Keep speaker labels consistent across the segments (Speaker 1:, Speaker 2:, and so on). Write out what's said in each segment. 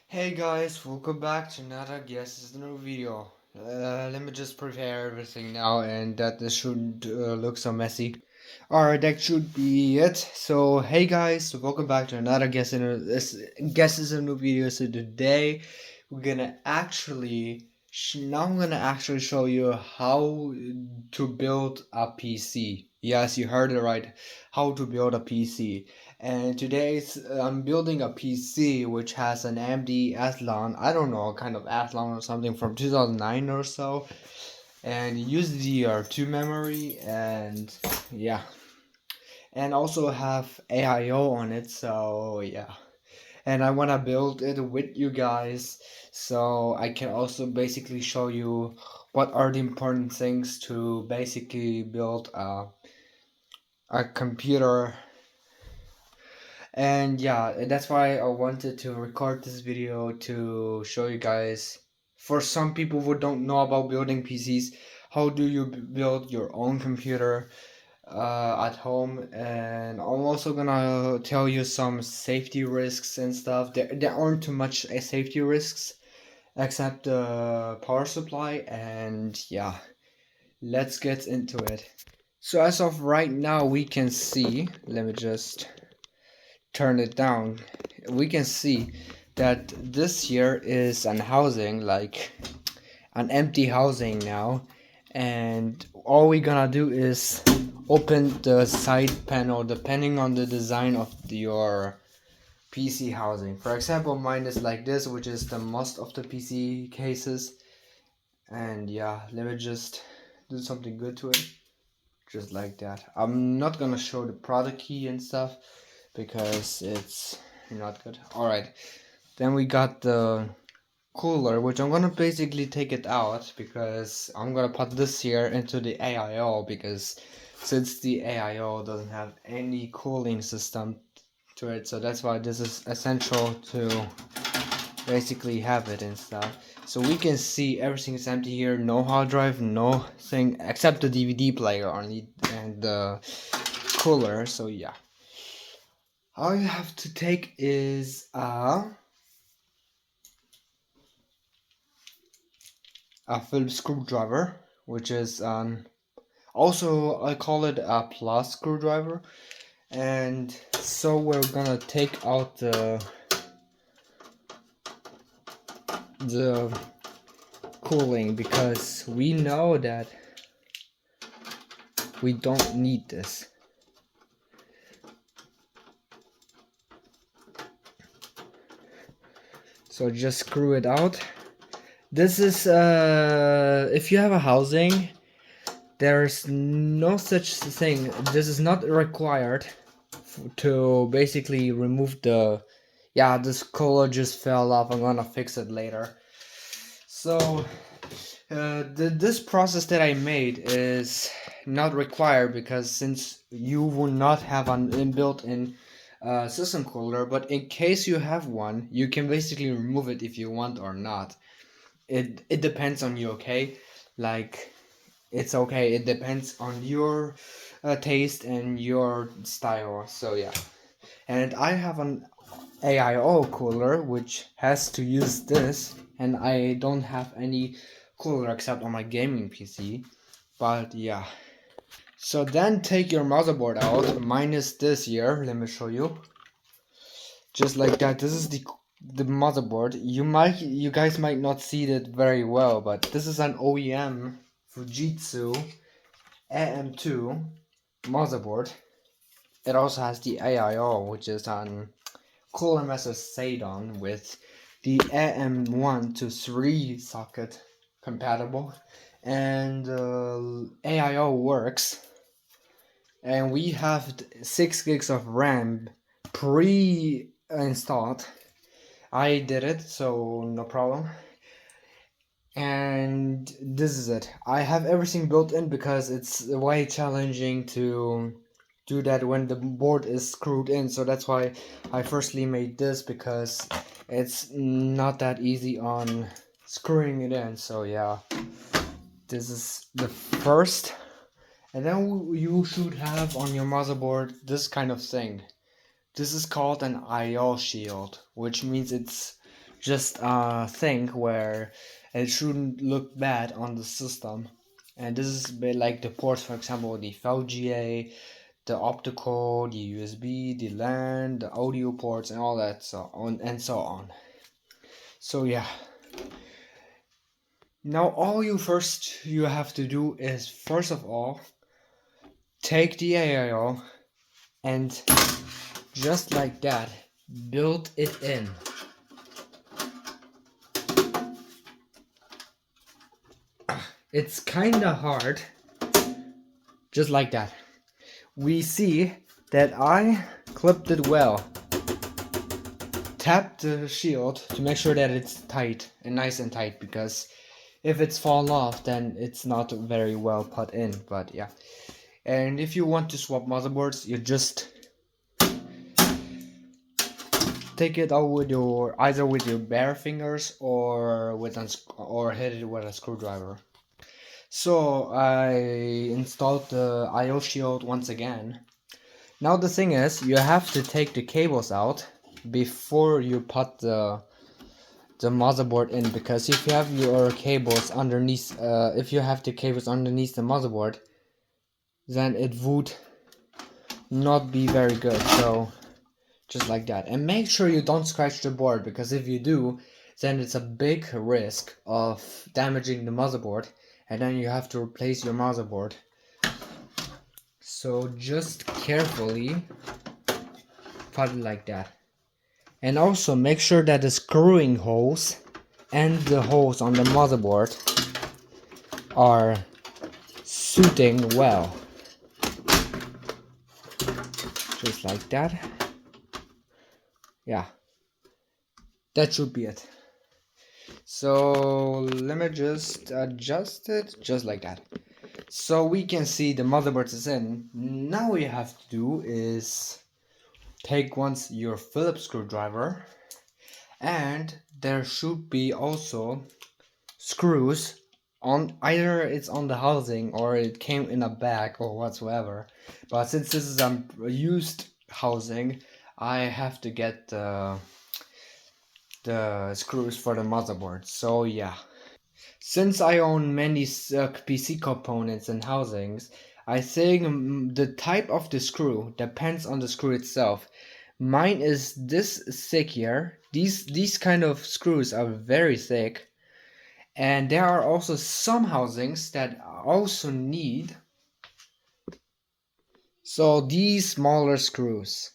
Speaker 1: Hey guys, welcome back to another Guess is the new video. Let me just prepare everything now and that this shouldn't look so messy. Alright, that should be it. So hey guys, welcome back to another Guess is a new video. So today we're gonna I'm gonna actually show you how to build a PC. Yes, you heard it right. How to build a PC. And I'm building a PC which has an AMD Athlon. I don't know, kind of Athlon or something from 2009 or so, and use DDR2 memory, and yeah, and also have AIO on it. So yeah, and I wanna build it with you guys, so I can also basically show you what are the important things to basically build a computer. And yeah, that's why I wanted to record this video to show you guys. For some people who don't know about building PCs, how do you build your own computer at home? And I'm also gonna tell you some safety risks and stuff. There aren't too much safety risks except the power supply. And yeah, let's get into it. So as of right now, we can see. Let me just turn it down. We can see that this here is an housing, like an empty housing now, and all we're gonna do is open the side panel depending on the design of your PC housing. For example, mine is like this, which is the most of the PC cases. And yeah, let me just do something good to it, just like that. I'm not gonna show the product key and stuff because it's not good. Alright, then we got the cooler, which I'm gonna basically take it out because I'm gonna put this here into the AIO, because since the AIO doesn't have any cooling system to it, so that's why this is essential to basically have it and stuff. So we can see everything is empty here, no hard drive, no thing except the DVD player only and the cooler. So yeah, all you have to take is a Phillips screwdriver, which is also I call it a plus screwdriver. And so we're gonna take out the cooling, because we know that we don't need this. So just screw it out. This is if you have a housing, there's no such thing. This is not required to basically remove the. Yeah, this color just fell off. I'm gonna fix it later. So this process that I made is not required, because since you will not have an inbuilt-in system cooler, but in case you have one, you can basically remove it if you want or not. It depends on you, okay? Like, it's okay. It depends on your taste and your style. So yeah, and I have an AIO cooler which has to use this, and I don't have any cooler except on my gaming PC. But yeah. So then take your motherboard out, minus this here. Let me show you. Just like that. This is the motherboard. You guys might not see it very well, but this is an OEM Fujitsu AM2 motherboard. It also has the AIO, which is an Cooler Master Sadon with the AM1 to 3 socket compatible, and AIO works. And we have 6 gigs of RAM pre-installed. I did it, so no problem. And this is it. I have everything built in because it's way challenging to do that when the board is screwed in. So that's why I firstly made this, because it's not that easy on screwing it in. So yeah, this is the first. And then you should have on your motherboard this kind of thing. This is called an IO shield, which means it's just a thing where it shouldn't look bad on the system. And this is like the ports, for example, the VGA, the optical, the USB, the LAN, the audio ports, and all that, so on and so on. So yeah. Now all you have to do is, first of all, take the AIO and just like that, build it in. It's kinda hard, just like that. We see that I clipped it well. Tap the shield to make sure that it's tight and nice and tight, because if it's fallen off, then it's not very well put in. But yeah, and if you want to swap motherboards, you just take it out with either with your bare fingers or hit it with a screwdriver. So I installed the IO shield once again. Now the thing is, you have to take the cables out before you put the motherboard in, because if you have your cables underneath, if you have the cables underneath the motherboard, then it would not be very good. So just like that, and make sure you don't scratch the board, because if you do, then it's a big risk of damaging the motherboard, and then you have to replace your motherboard. So just carefully put it like that. And also make sure that the screwing holes and the holes on the motherboard are suiting well. Just like that. Yeah, that should be it. So let me just adjust it just like that. So we can see the motherboard is in. Now what you have to do is take once your Phillips screwdriver, and there should be also screws on, either it's on the housing or it came in a bag or whatsoever. But since this is a used housing, I have to get the screws for the motherboard. So yeah. Since I own many PC components and housings, I think the type of the screw depends on the screw itself. Mine is this thick here. These kind of screws are very thick, and there are also some housings that also need these smaller screws.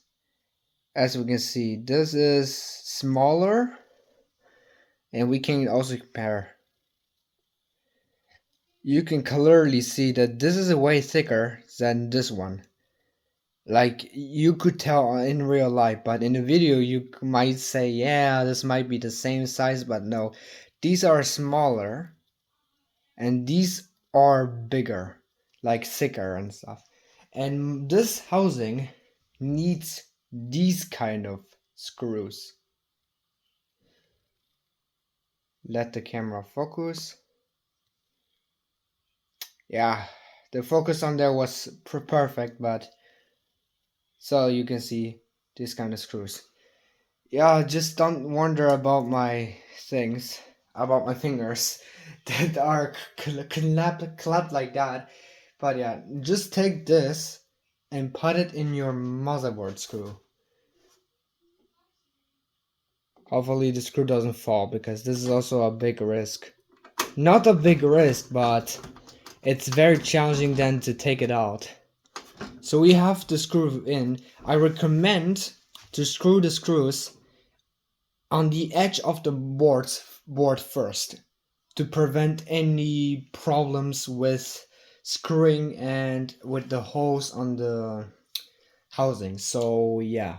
Speaker 1: As we can see, this is smaller, and we can also compare. You can clearly see that this is way thicker than this one. Like, you could tell in real life, but in the video you might say, yeah, this might be the same size, but no. These are smaller, and these are bigger, like thicker and stuff. And this housing needs these kind of screws. Let the camera focus. Yeah, the focus on there was perfect, but so you can see these kind of screws. Yeah, just don't wonder about my things, about my fingers that are clapped like that. But yeah, just take this and put it in your motherboard screw. Hopefully the screw doesn't fall, because this is also a big risk. Not a big risk, but it's very challenging then to take it out. So we have to screw in. I recommend to screw the screws on the edge of the board first, to prevent any problems with screwing and with the holes on the housing. So yeah,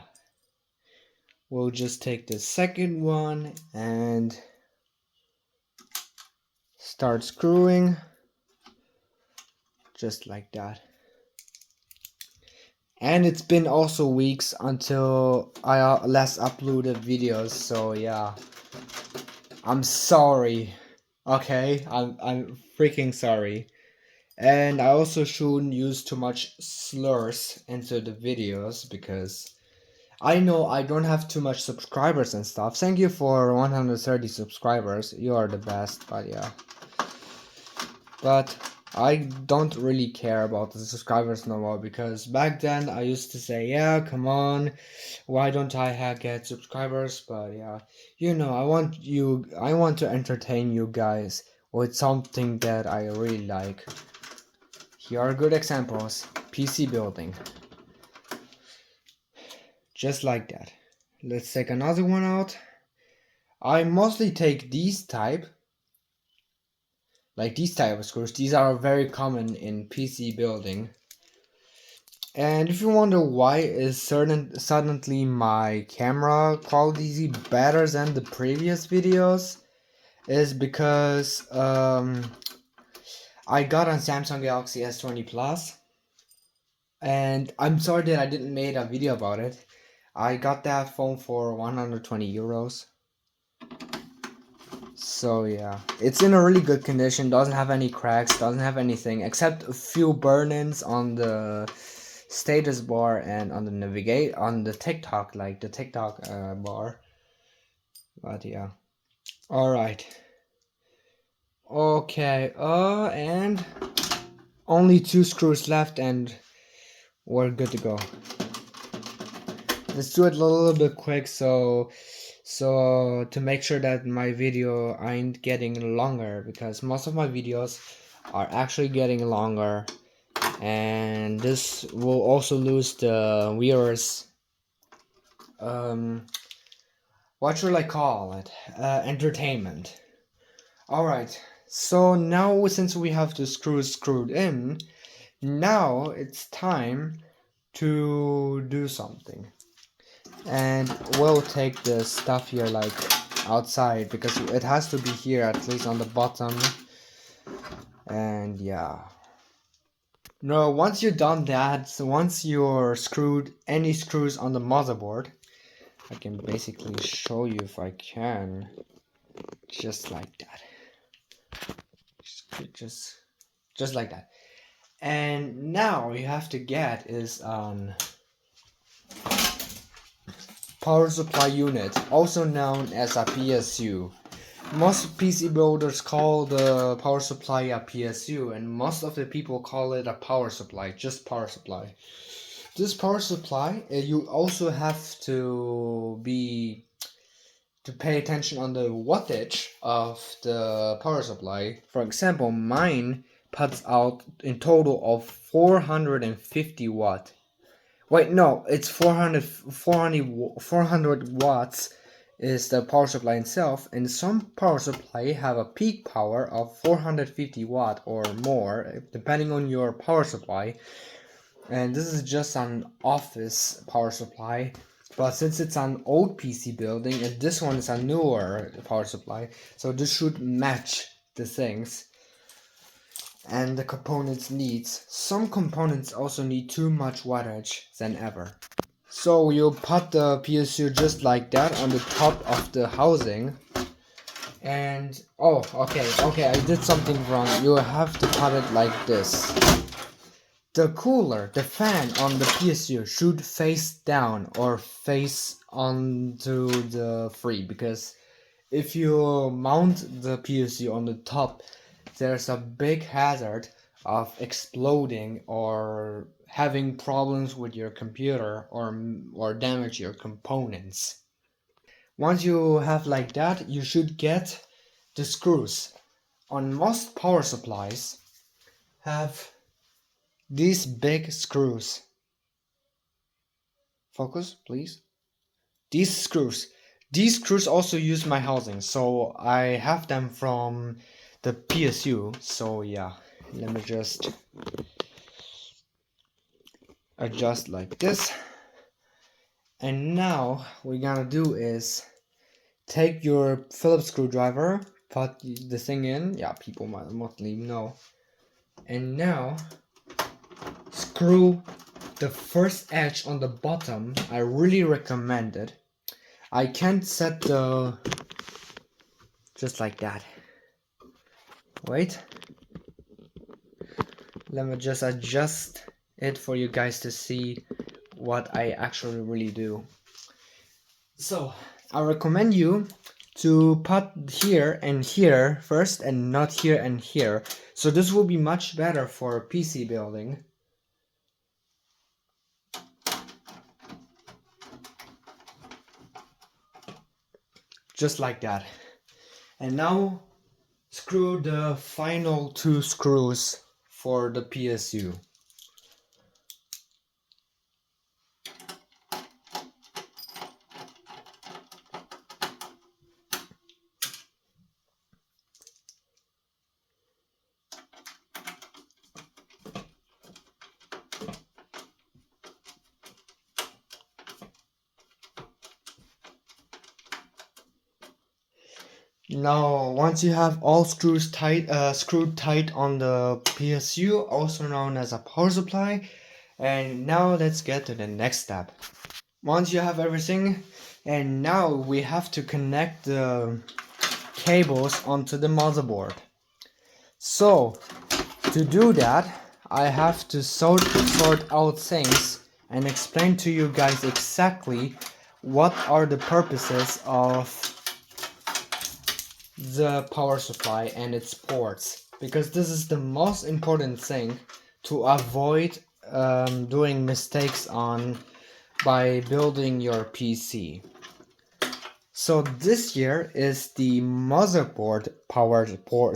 Speaker 1: we'll just take the second one and start screwing just like that. And it's been also weeks until I last uploaded videos, so yeah, I'm sorry. Okay, I'm freaking sorry. And I also shouldn't use too much slurs into the videos, because I know I don't have too much subscribers and stuff. Thank you for 130 subscribers. You are the best, but yeah. But I don't really care about the subscribers no more, because back then I used to say, yeah, come on, why don't I get subscribers? But yeah, you know, I want to entertain you guys with something that I really like. Here are good examples. PC building. Just like that. Let's take another one out. I mostly take these type of screws. These are very common in PC building. And if you wonder why is suddenly my camera quality better than the previous videos, is because I got on Samsung Galaxy S20 Plus, and I'm sorry that I didn't make a video about it. I got that phone for 120 euros. So yeah, it's in a really good condition, doesn't have any cracks, doesn't have anything except a few burn-ins on the status bar and on the TikTok, like the TikTok bar. But yeah. Alright. Okay, and only 2 screws left and we're good to go. Let's do it a little bit quick so to make sure that my video ain't getting longer, because most of my videos are actually getting longer, and this will also lose the viewers what should I call it, entertainment. Alright, so now since we have the screws screwed in, now it's time to do something. And we'll take the stuff here like outside, because it has to be here at least on the bottom. And yeah, no, once you're done that, so once you're screwed any screws on the motherboard, I can basically show you if I can, just like that, just like that. And now you have to get is power supply unit, also known as a PSU. Most PC builders call the power supply a PSU, and most of the people call it a power supply, just power supply. This power supply, you also have to pay attention on the wattage of the power supply. For example, mine puts out in total of 450 watt. Wait, no, it's 400 watts is the power supply itself, and some power supply have a peak power of 450 watt or more, depending on your power supply. And this is just an office power supply, but since it's an old PC building and this one is a newer power supply, so this should match the things and the components needs. Some components also need too much wattage than ever. So you put the PSU just like that on the top of the housing. And okay, I did something wrong. You have to put it like this. The cooler, the fan on the PSU should face down or face onto the free, because if you mount the PSU on the top, there's a big hazard of exploding or having problems with your computer or damage your components. Once you have like that, you should get the screws. On most power supplies have these big screws. Focus, please. These screws also use my housing, so I have them from the PSU. So yeah, let me just adjust like this. And now what we're gonna do is take your Phillips screwdriver, put the thing in. Yeah, people might mostly know. And now screw the first edge on the bottom. I really recommend it. I can't set the just like that. Wait, let me just adjust it for you guys to see what I actually really do. So I recommend you to put here and here first and not here and here. So this will be much better for PC building. Just like that. And now screw the final 2 screws for the PSU. Now, once you have all screws screwed tight on the PSU, also known as a power supply, and now let's get to the next step. Once you have everything, and now we have to connect the cables onto the motherboard. So, to do that, I have to sort out things and explain to you guys exactly what are the purposes of the power supply and its ports, because this is the most important thing to avoid doing mistakes on by building your PC. So this here is the motherboard power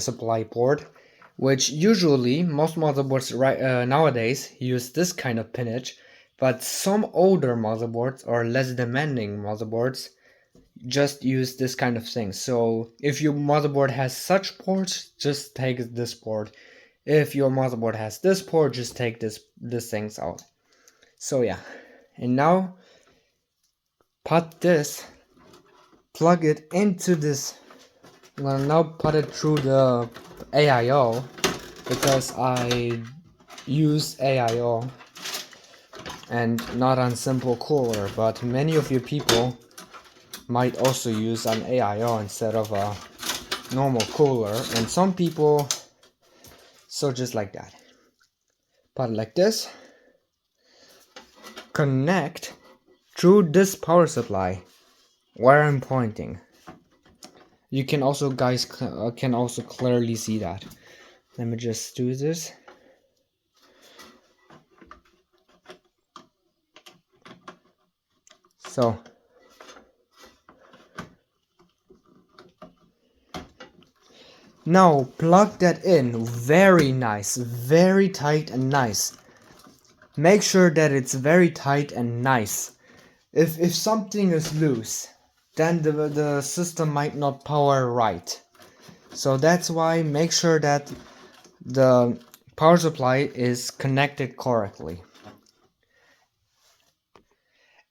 Speaker 1: supply port, which usually most motherboards nowadays use this kind of pinage, but some older motherboards or less demanding motherboards just use this kind of thing. So if your motherboard has such ports, just take this port. If your motherboard has this port, just take this things out. So yeah, and now put this, plug it into this. I'm gonna now put it through the AIO because I use AIO and not on simple cooler, but many of you people might also use an AIO instead of a normal cooler, and some people, so just like that. Put it like this, connect through this power supply where I'm pointing. You can also can also clearly see that. Let me just do this. So now plug that in very nice, very tight and nice. Make sure that it's very tight and nice. If something is loose, then the system might not power right. So that's why make sure that the power supply is connected correctly.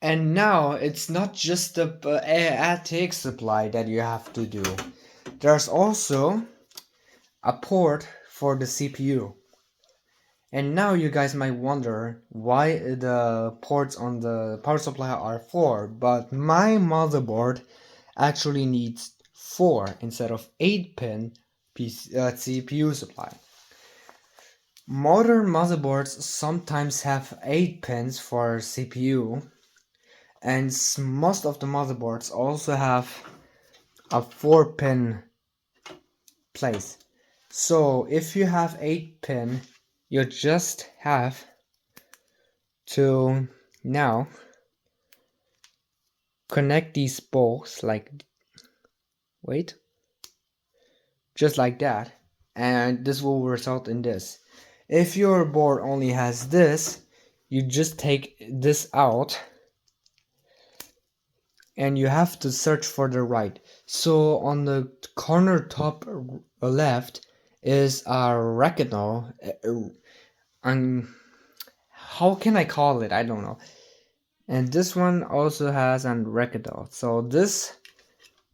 Speaker 1: And now it's not just the ATX supply that you have to do. There's also a port for the CPU. And now you guys might wonder why the ports on the power supply are 4, but my motherboard actually needs 4 instead of 8 pin CPU supply. Modern motherboards sometimes have 8 pins for CPU, and most of the motherboards also have a 4 pin place. So if you have 8 pin, you just have to now connect these both just like that, and this will result in this. If your board only has this, you just take this out and you have to search for the right. So on the corner top left is a rectangle, how can I call it? I don't know. And this one also has a rectangle. So this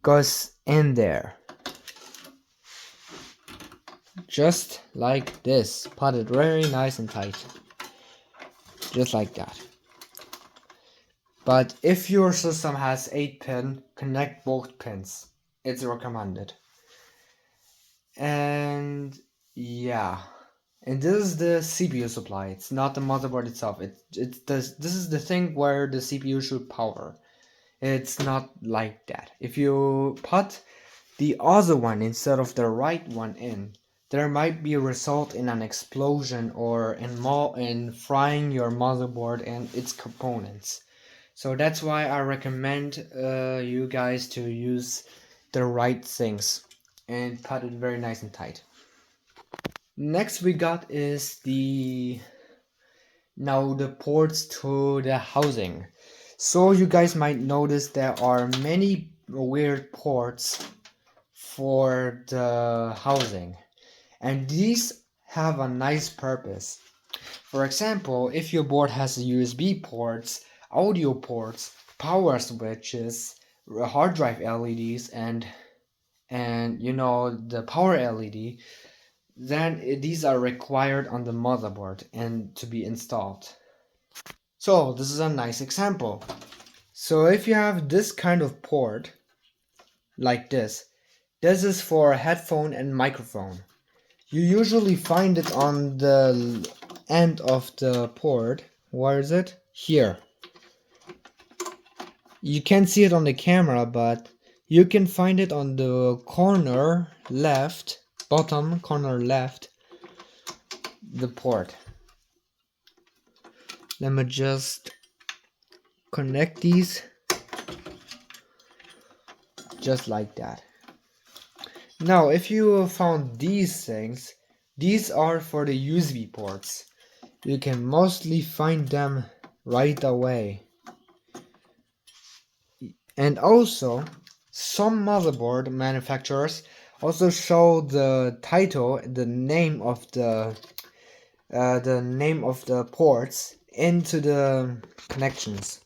Speaker 1: goes in there. Just like this. Put it very nice and tight. Just like that. But if your system has 8 pin, connect both pins. It's recommended. And yeah. And this is the CPU supply. It's not the motherboard itself. This is the thing where the CPU should power. It's not like that. If you put the other one instead of the right one in, there might be a result in an explosion or in frying your motherboard and its components. So that's why I recommend you guys to use the right things and put it very nice and tight. Next we got is the ports to the housing. So you guys might notice there are many weird ports for the housing, and these have a nice purpose. For example, if your board has USB ports, audio ports, power switches, hard drive LEDs, and the power LED, then these are required on the motherboard and to be installed. So this is a nice example. So if you have this kind of port like this is for a headphone and microphone. You usually find it on the end of the port. Where is it? Here. You can't see it on the camera, but you can find it on the corner left, bottom corner left, the port. Let me just connect these just like that. Now, if you found these things, these are for the USB ports. You can mostly find them right away. And also, some motherboard manufacturers also show the title, the name of the ports into the connections,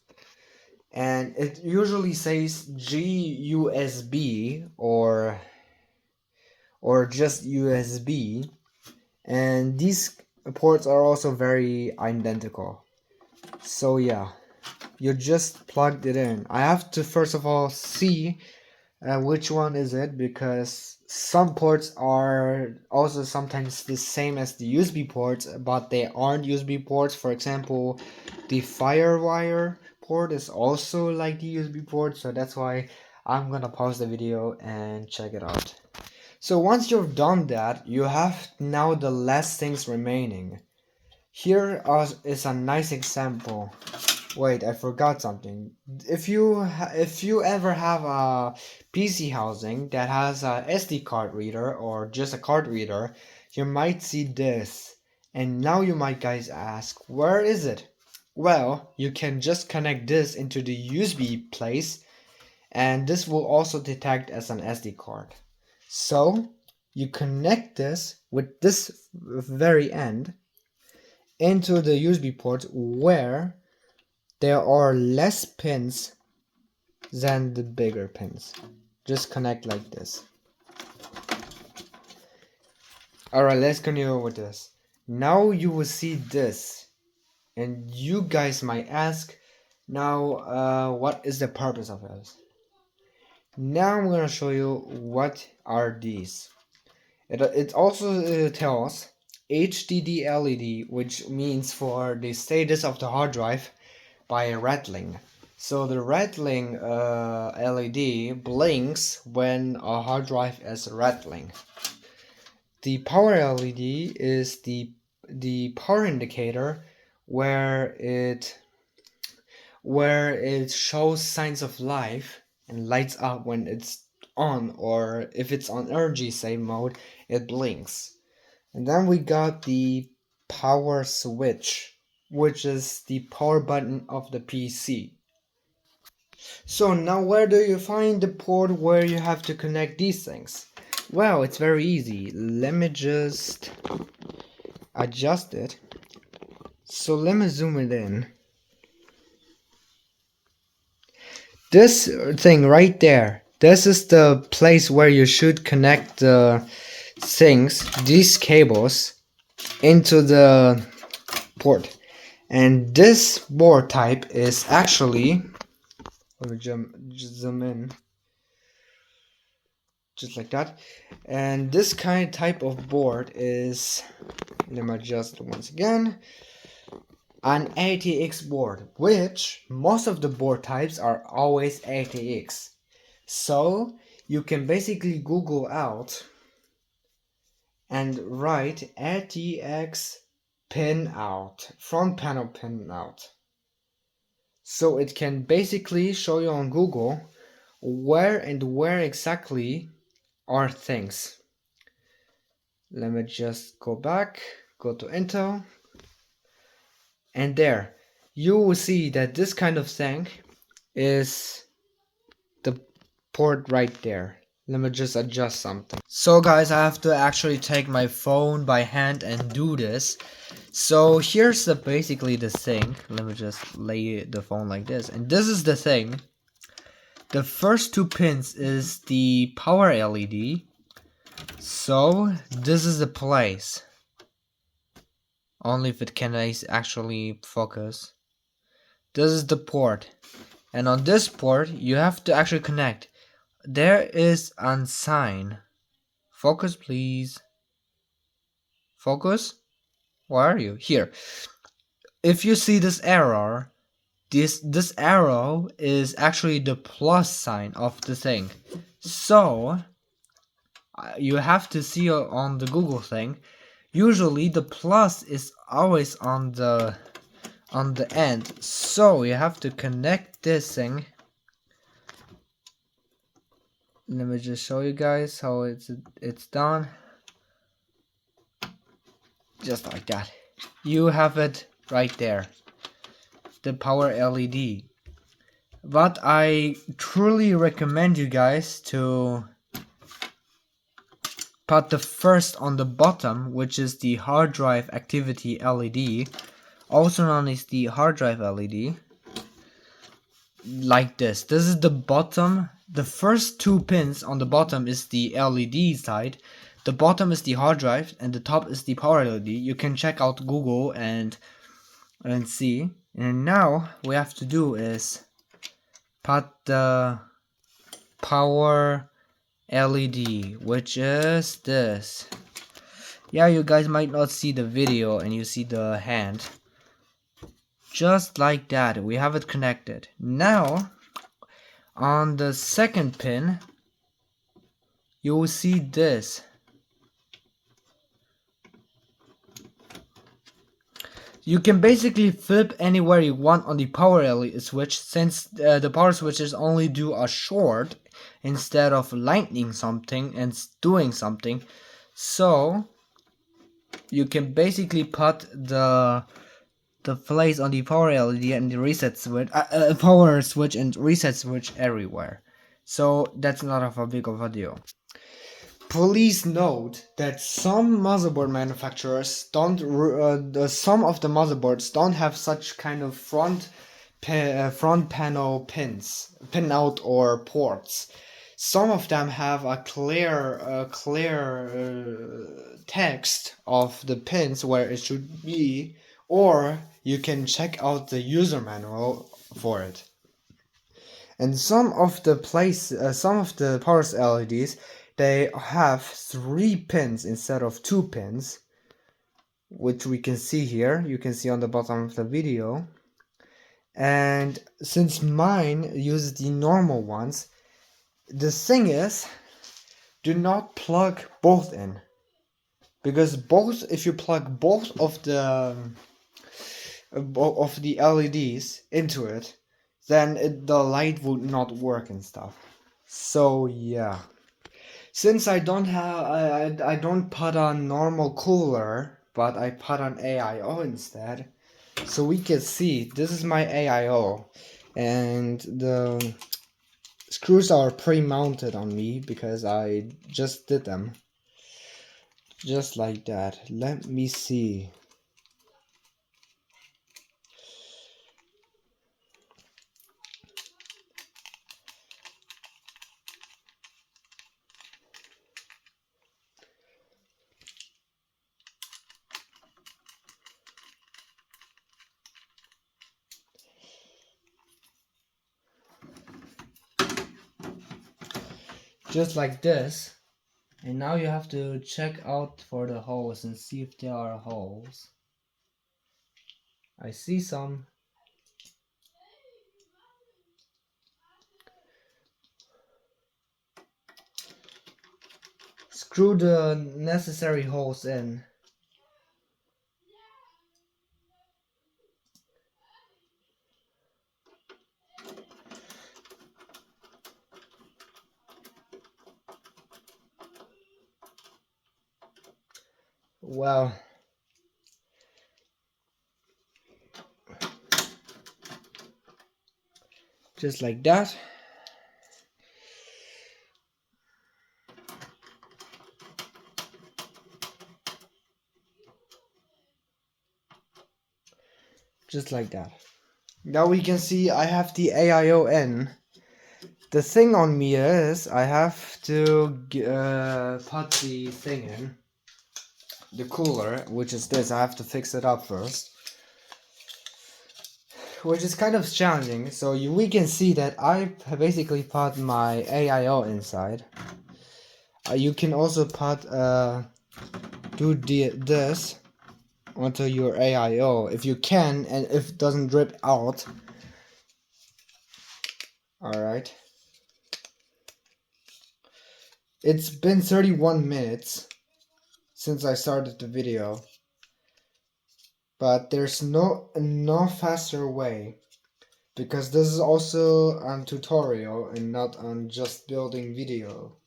Speaker 1: and it usually says GUSB or just USB, and these ports are also very identical. So yeah, you just plugged it in. I have to first of all see which one is it, because some ports are also sometimes the same as the USB ports, but they aren't USB ports. For example, the FireWire port is also like the USB port, so that's why I'm gonna pause the video and check it out. So once you've done that, you have now the last things remaining. Here is a nice example. Wait, I forgot something. If you ever have a PC housing that has a SD card reader or just a card reader, you might see this. And now you might guys ask, where is it? Well, you can just connect this into the USB place, and this will also detect as an SD card. So you connect this with this very end into the USB port where there are less pins than the bigger pins. Just connect like this. Alright, let's continue with this. Now you will see this, and you guys might ask, now what is the purpose of this? Now I'm gonna show you what are these. It also tells HDD LED, which means for the status of the hard drive by rattling. So the rattling LED blinks when a hard drive is rattling. The power LED is the power indicator where it shows signs of life and lights up when it's on, or if it's on energy save mode, it blinks. And then we got the power switch, which is the power button of the PC. So now where do you find the port where you have to connect these things? Well, it's very easy. Let me just adjust it. So let me zoom it in. This thing right there, this is the place where you should connect the things, these cables, into the port. And this board type is actually, let me just zoom in, just like that. And this type of board is, let me adjust once again. an ATX board, which most of the board types are always ATX. So you can basically Google out and write ATX pinout, front panel pinout. So it can basically show you on Google where exactly are things. Let me just go back, go to Intel, and there you will see that this kind of thing is the port right there. Let me just adjust something. So guys, I have to actually take my phone by hand and do this. So here's basically the thing. Let me just lay the phone like this, and this is the thing. The first two pins is the power LED. So this is the place. Only if it can actually focus. This is the port. And on this port, you have to actually connect. There is a sign. Focus, please. Focus? Where are you? Here. If you see this arrow, this arrow is actually the plus sign of the thing. So you have to see on the Google thing. Usually the plus is always on the end. So you have to connect this thing. Let me just show you guys how it's done. Just like that. You have it right there. The power LED. But I truly recommend you guys to put the first on the bottom, which is the hard drive activity LED, also known as the hard drive LED. Like this. This is the bottom. The first two pins on the bottom is the LED side. The bottom is the hard drive and the top is the power LED. You can check out Google and see. And now what we have to do is put the power LED, which is this. Yeah, you guys might not see the video and you see the hand. Just like that, we have it connected. Now, on the second pin, you will see this. You can basically flip anywhere you want on the power LED switch, since the power switches only do a short instead of lightning something and doing something. So you can basically put the place on the power LED and the reset switch, power switch and reset switch everywhere. So that's not a big of a deal. Please note that some motherboard manufacturers don't. Some of the motherboards don't have such kind of front panel pinout or ports. Some of them have a clear text of the pins where it should be, or you can check out the user manual for it. And some of the power LEDs, they have 3 pins instead of 2 pins, which we can see here. You can see on the bottom of the video. And since mine uses the normal ones, the thing is, do not plug both in, because if you plug both of the LEDs into it, then the light would not work and stuff. So yeah. Since I don't put on normal cooler, but I put on AIO instead. So we can see, this is my AIO, and the screws are pre-mounted on me because I just did them. Just like that. Let me see. Just like this. And now you have to check out for the holes and see if there are holes. I see some. Screw the necessary holes in. Well, just like that. Just like that. Now we can see I have the AIO. The thing on me is I have to put the thing in. The cooler, which is this. I have to fix it up first. Which is kind of challenging. So we can see that I basically put my AIO inside. You can also put this onto your AIO if you can, and if it doesn't drip out. Alright. It's been 31 minutes since I started the video, but there's no faster way, because this is also a tutorial and not on just building video,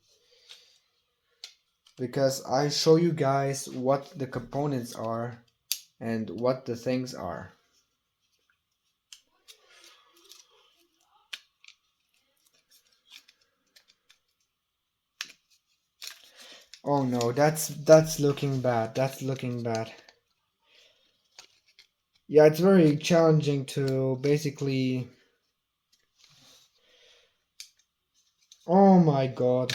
Speaker 1: because I show you guys what the components are and what the things are. Oh no, that's looking bad. That's looking bad. Yeah, it's very challenging to basically... Oh my god.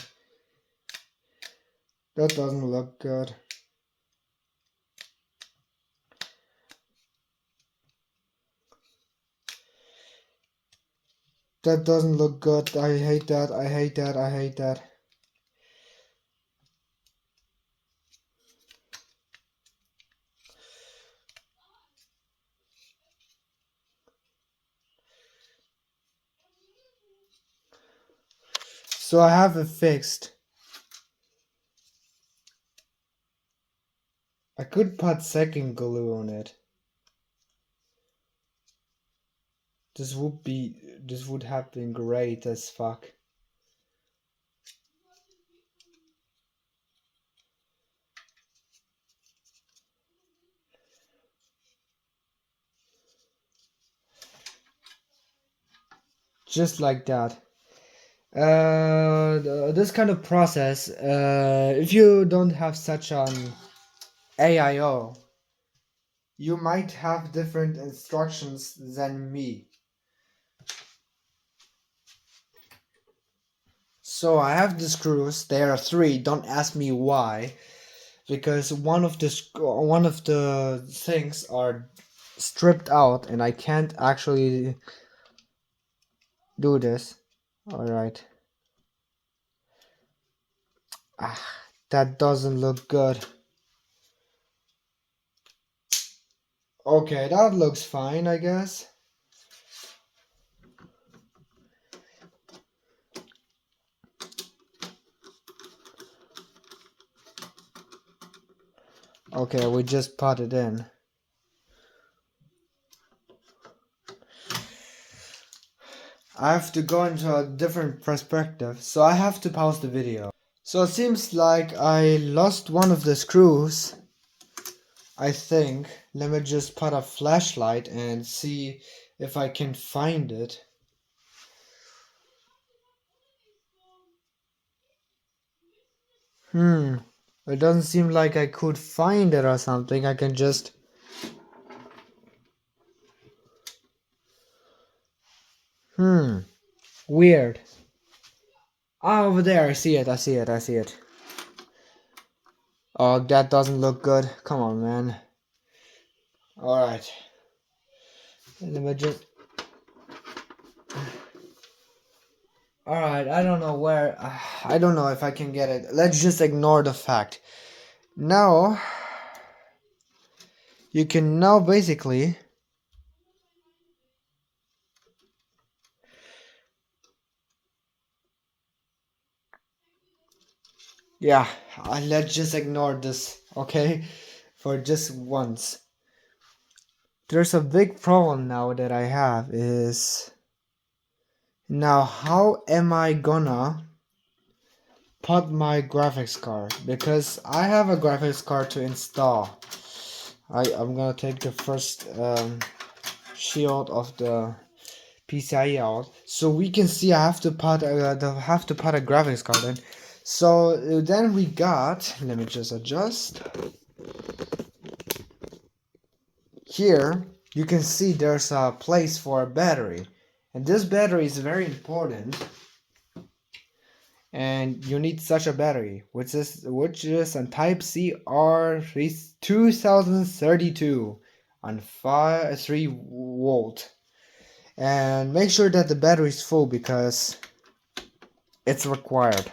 Speaker 1: That doesn't look good. That doesn't look good. I hate that. I hate that. I hate that. So I have it fixed. I could put second glue on it. This would have been great as fuck. Just like that. This kind of process, if you don't have such an AIO, you might have different instructions than me. So I have the screws. There are 3. Don't ask me why, because one of the things are stripped out, and I can't actually do this. All right. That doesn't look good. Okay, that looks fine, I guess. Okay, we just put it in. I have to go into a different perspective, so I have to pause the video. So it seems like I lost one of the screws, I think. Let me just put a flashlight and see if I can find it. It doesn't seem like I could find it or something. I can just... Weird. Ah, over there, I see it, I see it, I see it. Oh, that doesn't look good. Come on, man. Alright. Let me just... Alright, I don't know where... I don't know if I can get it. Let's just ignore the fact. Now... You can now basically Yeah, let's just ignore this, okay? For just once. There's a big problem now that I have is now how am I gonna put my graphics card? Because I have a graphics card to install. I'm gonna take the first shield of the PCIe out, so we can see I have to put a graphics card in. So then we got. Let me just adjust. Here you can see there's a place for a battery, and this battery is very important. And you need such a battery, which is a Type C R2032 on 3 volt. And make sure that the battery is full because it's required.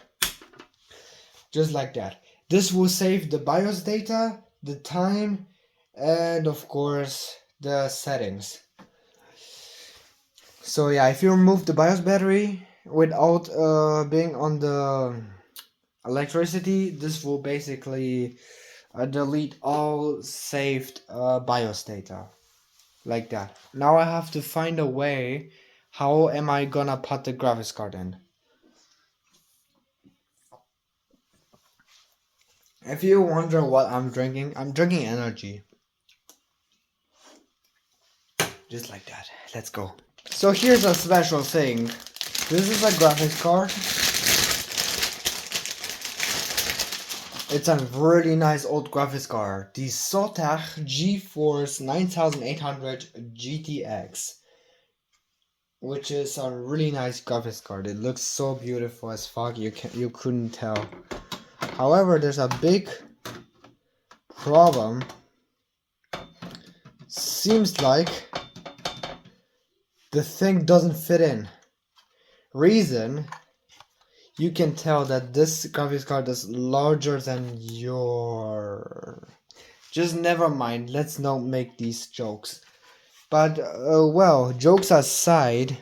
Speaker 1: Just like that. This will save the BIOS data, the time, and of course the settings. So yeah, if you remove the BIOS battery without being on the electricity, this will basically delete all saved BIOS data. Like that. Now I have to find a way. How am I gonna put the graphics card in? If you wonder what I'm drinking energy. Just like that. Let's go. So here's a special thing. This is a graphics card. It's a really nice old graphics card. The Zotac GeForce 9800 GTX. Which is a really nice graphics card. It looks so beautiful as fuck. You couldn't tell. However, there's a big problem. Seems like the thing doesn't fit in. Reason, you can tell that this graphics card is larger than your. Just never mind. Let's not make these jokes. But well, jokes aside,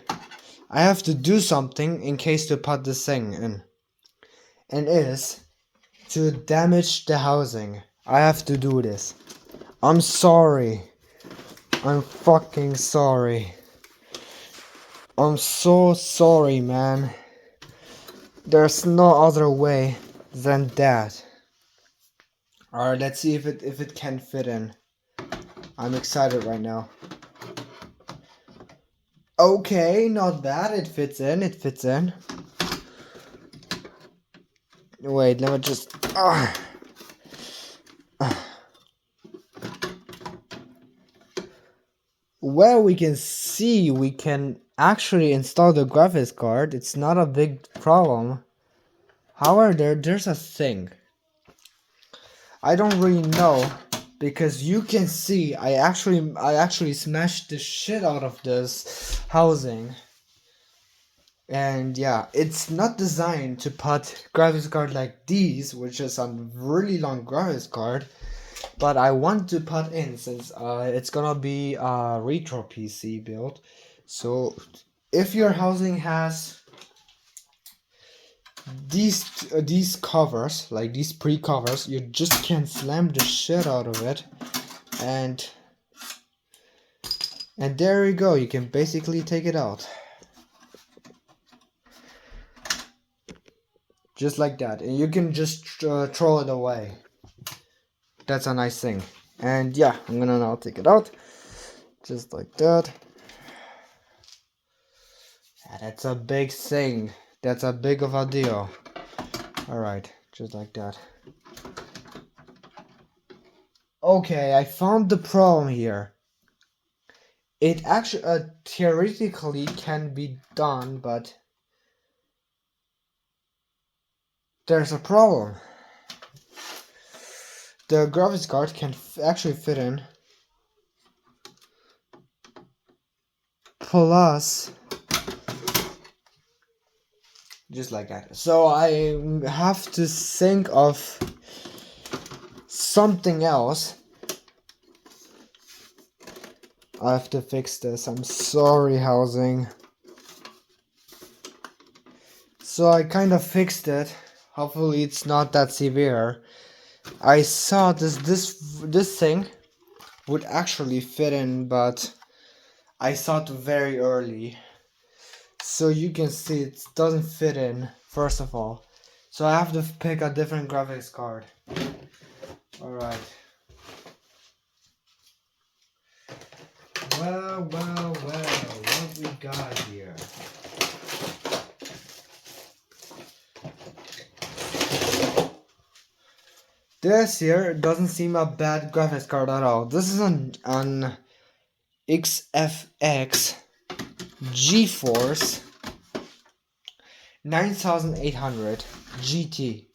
Speaker 1: I have to do something in case to put this thing in. And is to damage the housing. I have to do this. I'm sorry. I'm fucking sorry. I'm so sorry, man. There's no other way than that. Alright, let's see if it can fit in. I'm excited right now. Okay, not bad. It fits in. It fits in. Wait, let me just. Well, we can see we can actually install the graphics card. It's not a big problem. However, there's a thing. I don't really know because you can see I actually smashed the shit out of this housing. And yeah, it's not designed to put graphics card like these, which is a really long graphics card. But I want to put in since it's gonna be a retro PC build. So if your housing has these covers, like these pre-covers, you just can slam the shit out of it, and there you go. You can basically take it out. Just like that, and you can just throw it away. That's a nice thing. And yeah, I'm gonna now take it out. Just like that. Yeah, that's a big thing. That's a big of a deal. Alright, just like that. Okay, I found the problem here. It actually theoretically can be done, but there's a problem. The graphics card can actually fit in. Plus, just like that. So I have to think of something else. I have to fix this. I'm sorry, housing. So I kind of fixed it. Hopefully it's not that severe. I saw this thing would actually fit in, but I saw it very early. So you can see it doesn't fit in, first of all. So I have to pick a different graphics card. Alright. Well, what we got here? This here doesn't seem a bad graphics card at all. This is an XFX GeForce 9800 GT.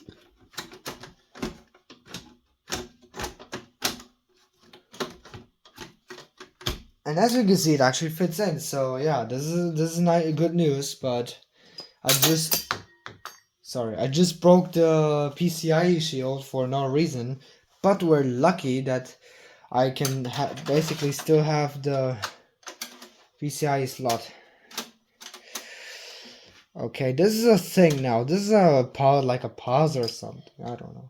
Speaker 1: And as you can see, it actually fits in. So yeah, this is not good news. But I just broke the PCIe shield for no reason. But we're lucky that I can basically still have the PCIe slot. Okay, this is a thing now. This is a pause, like a pause or something. I don't know.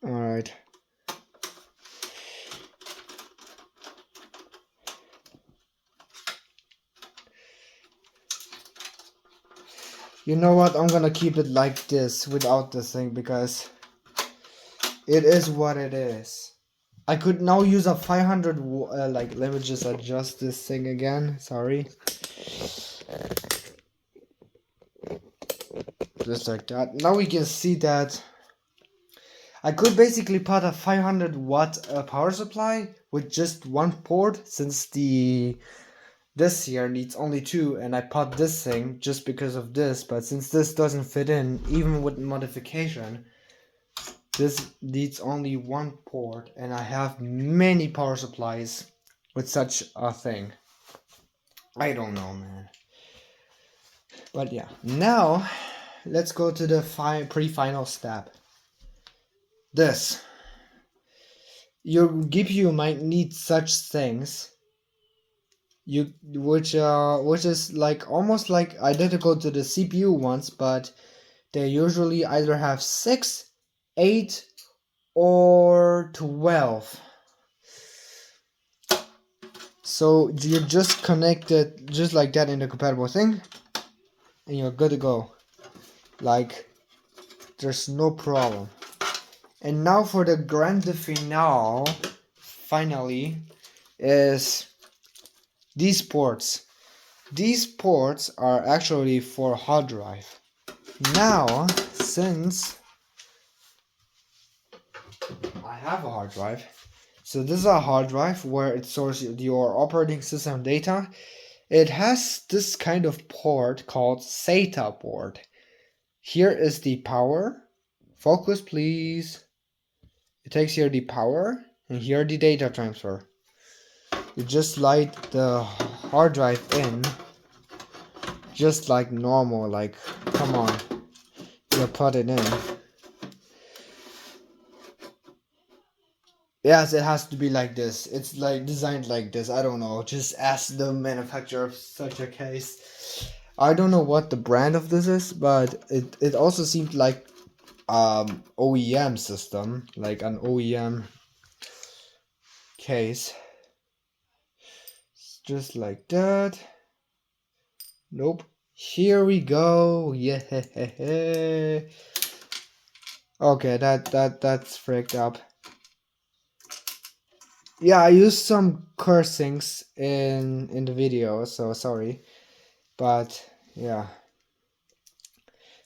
Speaker 1: Alright. You know what? I'm gonna keep it like this without this thing because it is what it is. I could now use a 500 like, let me just adjust this thing again. Sorry. Just like that. Now we can see that I could basically put a 500 watt power supply with just one port, since this here needs only two, and I put this thing just because of this. But since this doesn't fit in, even with modification, this needs only one port, and I have many power supplies with such a thing. I don't know, man. But yeah, now let's go to the pre-final step. This. Your GPU might need such things, which is like almost like identical to the CPU ones, but they usually either have 6, 8, or 12. So you just connect it just like that in the compatible thing, and you're good to go. Like, there's no problem. And now for the grand finale, finally, is these ports. These ports are actually for hard drive. Now, since I have a hard drive, so this is a hard drive where it stores your operating system data. It has this kind of port called SATA port. Here is the power. Focus, please. It takes here the power, and here the data transfer. You just slide the hard drive in, just like normal, like, come on. You put it in. Yes, it has to be like this. It's like designed like this. I don't know. Just ask the manufacturer of such a case. I don't know what the brand of this is, but it also seemed like OEM system, like an OEM case. It's just like that. Nope. Here we go. Yeah. Okay, that's fricked up. Yeah, I used some cursings in the video, so sorry. But yeah.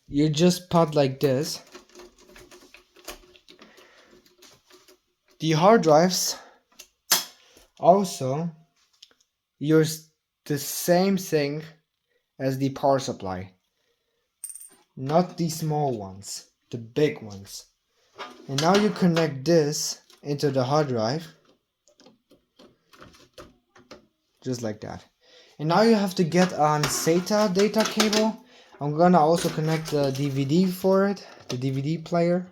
Speaker 1: You just put like this. The hard drives also use the same thing as the power supply. Not the small ones, the big ones. And now you connect this into the hard drive. Just like that. And now you have to get on SATA data cable. I'm gonna also connect the DVD for it, the DVD player.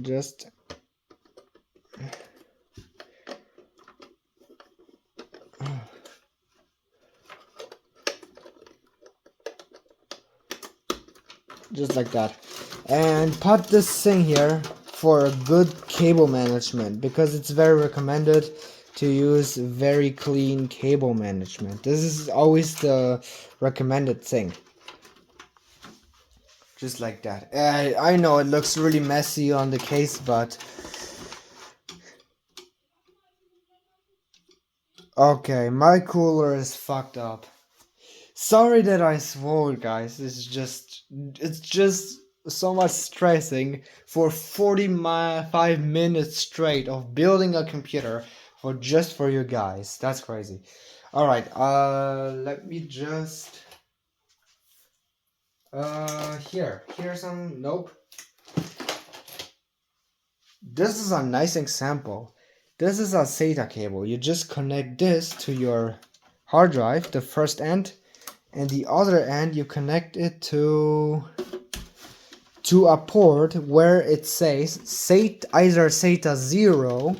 Speaker 1: Just just like that. And put this thing here for a good cable management, because it's very recommended to use very clean cable management. This is always the recommended thing. Just like that. I know it looks really messy on the case, but okay, my cooler is fucked up. Sorry that I swore, guys. It's just so much stressing for 45 minutes straight of building a computer for you guys. That's crazy. All right. Let me just here's some. Nope. This is a nice example. This is a SATA cable. You just connect this to your hard drive, the first end, and the other end you connect it to a port where it says either SATA 0.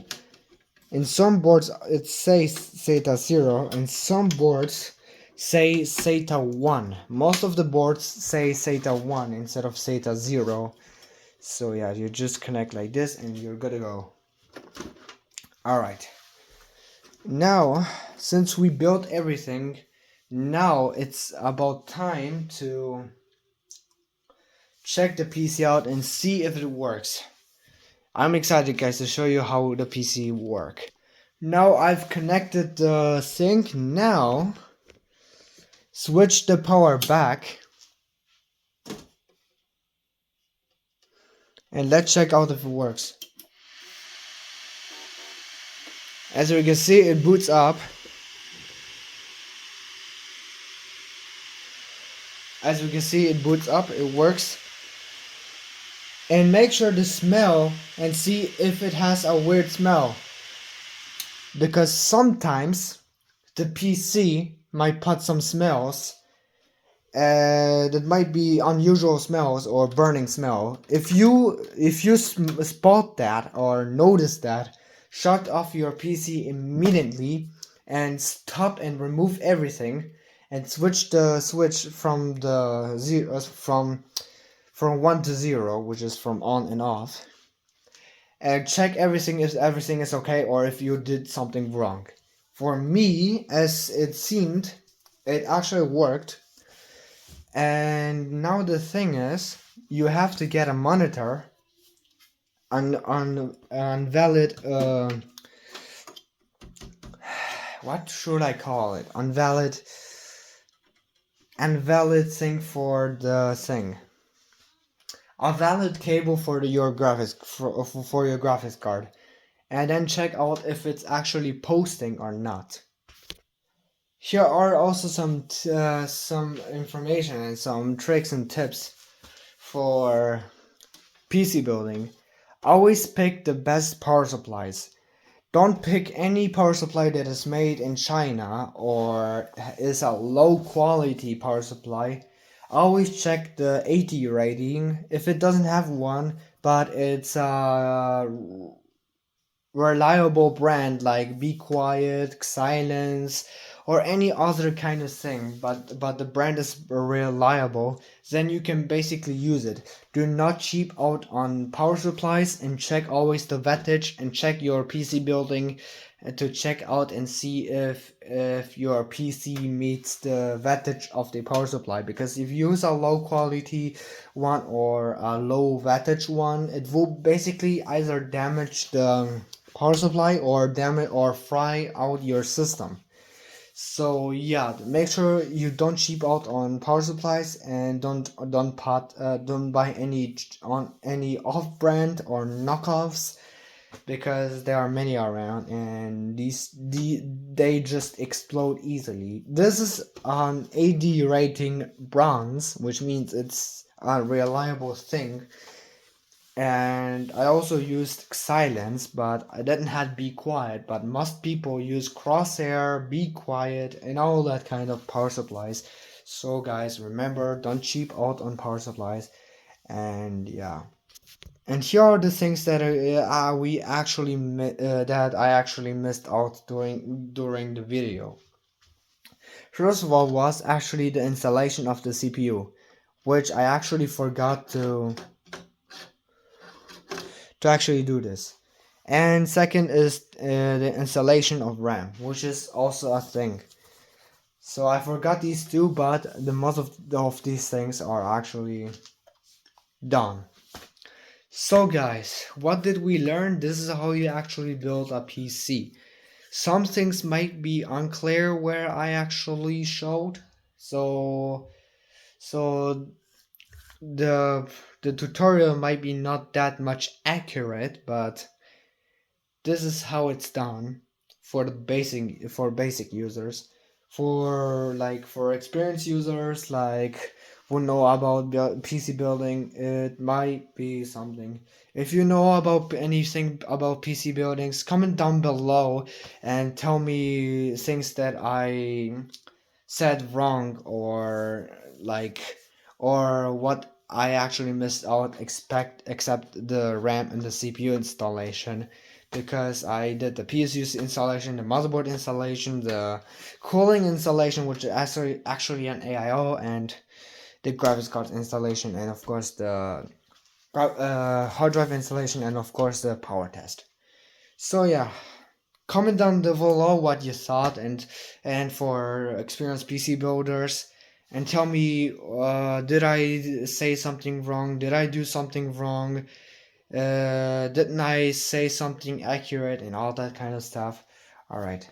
Speaker 1: In some boards it says SATA 0, and some boards say SATA 1. Most of the boards say SATA 1 instead of SATA 0. So yeah, you just connect like this and you're good to go. Alright. Now, since we built everything, now it's about time to check the PC out and see if it works. I'm excited, guys, to show you how the PC work. Now I've connected the sync. Now switch the power back and let's check out if it works. As you can see, it boots up. As you can see, it boots up, it works. And make sure to smell and see if it has a weird smell, because sometimes the PC might put some smells that might be unusual smells or burning smell. If you spot that or notice that, shut off your PC immediately and stop and remove everything and switch the switch from the zero from 1 to 0, which is from on and off, and check everything if everything is okay or if you did something wrong. For me, as it seemed, it actually worked. And now the thing is, you have to get a monitor on valid what should I call it? Invalid thing for the thing. A valid cable for your graphics for your graphics card, and then check out if it's actually posting or not. Here are also some information and some tricks and tips for PC building. Always pick the best power supplies. Don't pick any power supply that is made in China or is a low quality power supply. Always check the 80 rating. If it doesn't have one, but it's a reliable brand like Be Quiet, Silence, or any other kind of thing, but the brand is reliable, then you can basically use it. Do not cheap out on power supplies, and check always the wattage, and check your PC building to check out and see if your PC meets the wattage of the power supply, because if you use a low quality one or a low wattage one, it will basically either damage the power supply or damage or fry out your system. So yeah, make sure you don't cheap out on power supplies, and don't buy any off brand or knockoffs, because there are many around and they just explode easily. This is an AD rating bronze, which means it's a reliable thing. And I also used Silence, but I didn't have Be Quiet, but most people use Crosshair, Be Quiet, and all that kind of power supplies. So guys, remember, don't cheap out on power supplies. And yeah, and here are the things that that I actually missed out during the video. First of all was actually the installation of the CPU. which I actually forgot to actually do this. And second is the installation of RAM, which is also a thing. So I forgot these two, but the most of these things are actually done. So guys, what did we learn? This is how you actually build a PC. Some things might be unclear where I actually showed. So the the tutorial might be not that much accurate, but this is how it's done for the basic users. For experienced users like who know about PC building, it might be something. If you know about anything about PC buildings, comment down below and tell me things that I said wrong, or what I actually missed out except the RAM and the CPU installation, because I did the PSU installation, the motherboard installation, the cooling installation, which is actually an AIO, and the graphics card installation, and of course the hard drive installation, and of course the power test. So yeah, comment down below what you thought, and for experienced PC builders, and tell me, did I say something wrong? Did I do something wrong? Didn't I say something accurate and all that kind of stuff? All right,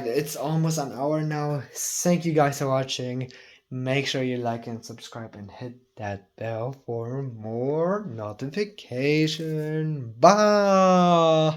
Speaker 1: it's almost an hour now. Thank you guys for watching. Make sure you like and subscribe and hit that bell for more notification. Bye.